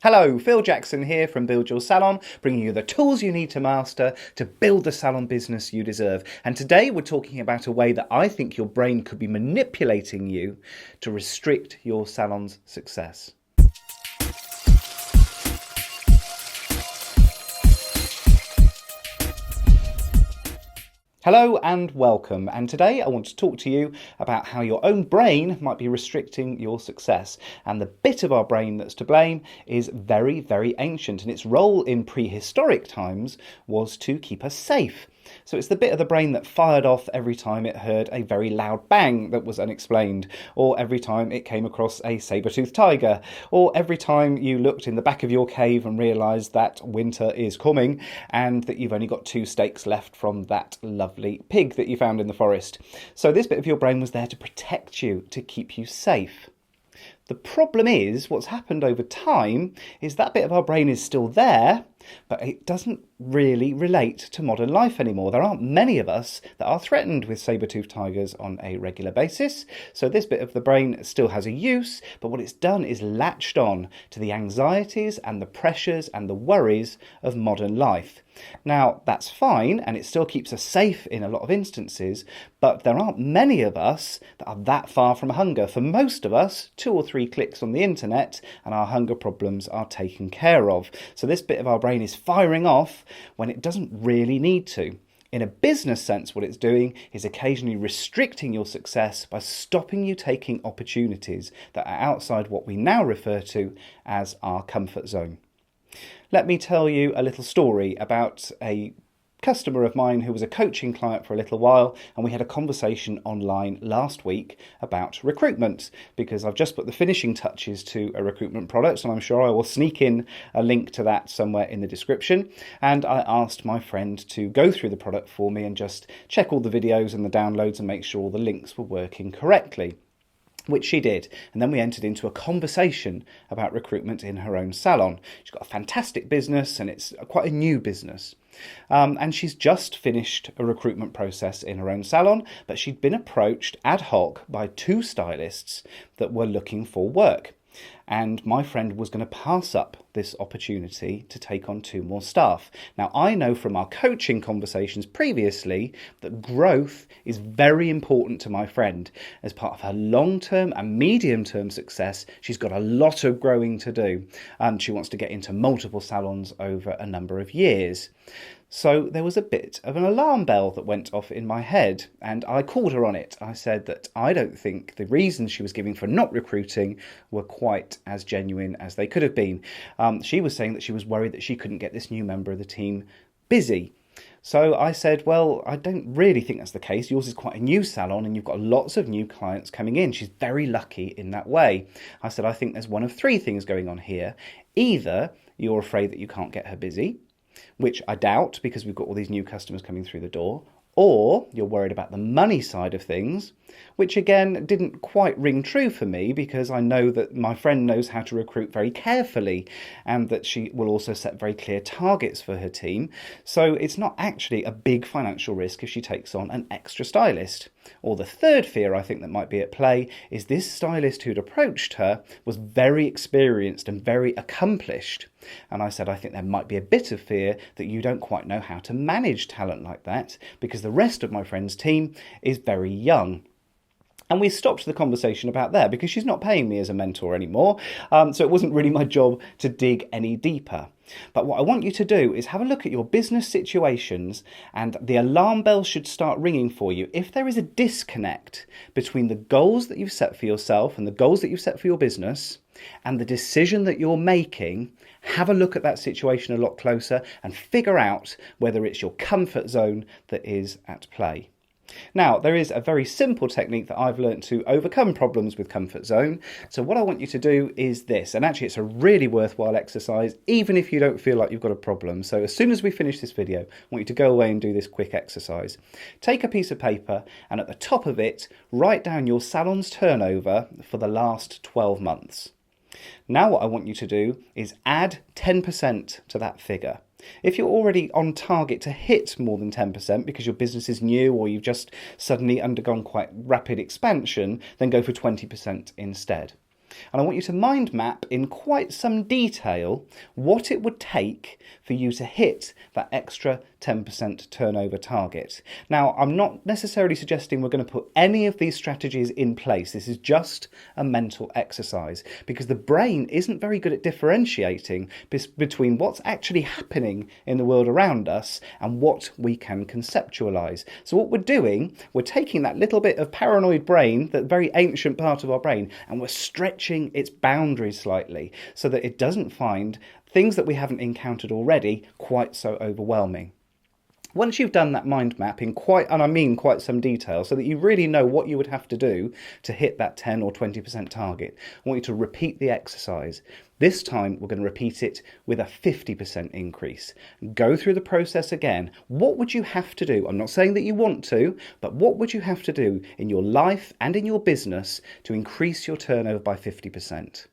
Hello, Phil Jackson here from Build Your Salon, bringing you the tools you need to master to build the salon business you deserve. And today we're talking about a way that I think your brain could be manipulating you to restrict your salon's success. Hello and welcome, and today I want to talk to you about how your own brain might be restricting your success. And the bit of our brain that's to blame is very, very ancient, and its role in prehistoric times was to keep us safe. So it's the bit of the brain that fired off every time it heard a very loud bang that was unexplained, or every time it came across a saber-toothed tiger, or every time you looked in the back of your cave and realised that winter is coming and that you've only got 2 steaks left from that lovely pig that you found in the forest. So this bit of your brain was there to protect you, to keep you safe. The problem is, what's happened over time is that bit of our brain is still there, but it doesn't really relate to modern life anymore. There aren't many of us that are threatened with saber-toothed tigers on a regular basis, so this bit of the brain still has a use, but what it's done is latched on to the anxieties and the pressures and the worries of modern life. Now, that's fine, and it still keeps us safe in a lot of instances, but there aren't many of us that are that far from hunger. For most of us, 2 or 3 clicks on the internet and our hunger problems are taken care of. So this bit of our brain is firing off when it doesn't really need to. In a business sense, what it's doing is occasionally restricting your success by stopping you taking opportunities that are outside what we now refer to as our comfort zone. Let me tell you a little story about a customer of mine who was a coaching client for a little while, and we had a conversation online last week about recruitment, because I've just put the finishing touches to a recruitment product, and I'm sure I will sneak in a link to that somewhere in the description. And I asked my friend to go through the product for me and just check all the videos and the downloads and make sure all the links were working correctly, which she did. And then we entered into a conversation about recruitment in her own salon. She's got a fantastic business, and it's quite a new business. And she's just finished a recruitment process in her own salon, but she'd been approached ad hoc by 2 stylists that were looking for work. And my friend was going to pass up this opportunity to take on 2 more staff. Now, I know from our coaching conversations previously that growth is very important to my friend. As part of her long-term and medium-term success, she's got a lot of growing to do, and she wants to get into multiple salons over a number of years. So there was a bit of an alarm bell that went off in my head, and I called her on it. I said that I don't think the reasons she was giving for not recruiting were quite as genuine as they could have been. She was saying that she was worried that she couldn't get this new member of the team busy. So I said, well, I don't really think that's the case. Yours is quite a new salon and you've got lots of new clients coming in. She's very lucky in that way. I said, I think there's one of 3 things going on here. Either you're afraid that you can't get her busy, which I doubt because we've got all these new customers coming through the door, or you're worried about the money side of things, which again didn't quite ring true for me because I know that my friend knows how to recruit very carefully and that she will also set very clear targets for her team. So it's not actually a big financial risk if she takes on an extra stylist. Or the third fear I think that might be at play is this stylist who'd approached her was very experienced and very accomplished. And I said, I think there might be a bit of fear that you don't quite know how to manage talent like that because the rest of my friend's team is very young. And we stopped the conversation about there because she's not paying me as a mentor anymore. So it wasn't really my job to dig any deeper. But what I want you to do is have a look at your business situations, and the alarm bell should start ringing for you. If there is a disconnect between the goals that you've set for yourself and the goals that you've set for your business and the decision that you're making, have a look at that situation a lot closer and figure out whether it's your comfort zone that is at play. Now, there is a very simple technique that I've learned to overcome problems with comfort zone. So what I want you to do is this, and actually it's a really worthwhile exercise, even if you don't feel like you've got a problem. So as soon as we finish this video, I want you to go away and do this quick exercise. Take a piece of paper and at the top of it, write down your salon's turnover for the last 12 months. Now what I want you to do is add 10% to that figure. If you're already on target to hit more than 10% because your business is new or you've just suddenly undergone quite rapid expansion, then go for 20% instead. And I want you to mind map in quite some detail what it would take for you to hit that extra 10% turnover target. Now, I'm not necessarily suggesting we're going to put any of these strategies in place. This is just a mental exercise because the brain isn't very good at differentiating between what's actually happening in the world around us and what we can conceptualize. So what we're doing, we're taking that little bit of paranoid brain, that very ancient part of our brain, and we're stretching its boundaries slightly so that it doesn't find things that we haven't encountered already quite so overwhelming. Once you've done that mind map in quite some detail, so that you really know what you would have to do to hit that 10 or 20% target, I want you to repeat the exercise. This time we're going to repeat it with a 50% increase. Go through the process again. What would you have to do? I'm not saying that you want to, but what would you have to do in your life and in your business to increase your turnover by 50%?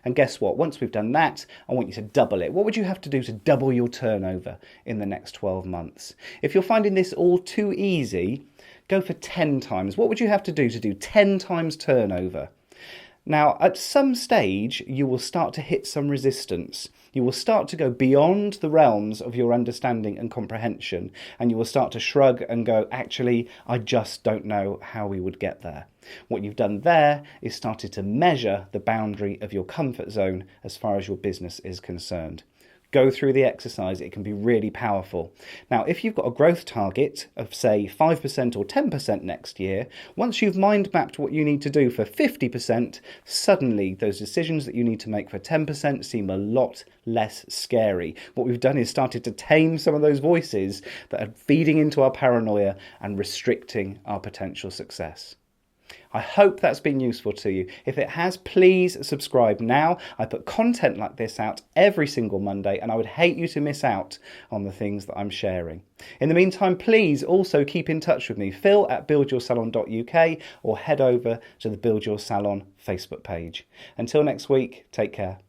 And guess what? Once we've done that, I want you to double it. What would you have to do to double your turnover in the next 12 months? If you're finding this all too easy, go for 10 times. What would you have to do 10 times turnover? Now, at some stage, you will start to hit some resistance. You will start to go beyond the realms of your understanding and comprehension, and you will start to shrug and go, actually, I just don't know how we would get there. What you've done there is started to measure the boundary of your comfort zone as far as your business is concerned. Go through the exercise. It can be really powerful. Now, if you've got a growth target of, say, 5% or 10% next year, once you've mind mapped what you need to do for 50%, suddenly those decisions that you need to make for 10% seem a lot less scary. What we've done is started to tame some of those voices that are feeding into our paranoia and restricting our potential success. I hope that's been useful to you. If it has, please subscribe now. I put content like this out every single Monday, and I would hate you to miss out on the things that I'm sharing. In the meantime, please also keep in touch with me, phil@buildyoursalon.uk, or head over to the Build Your Salon Facebook page. Until next week, take care.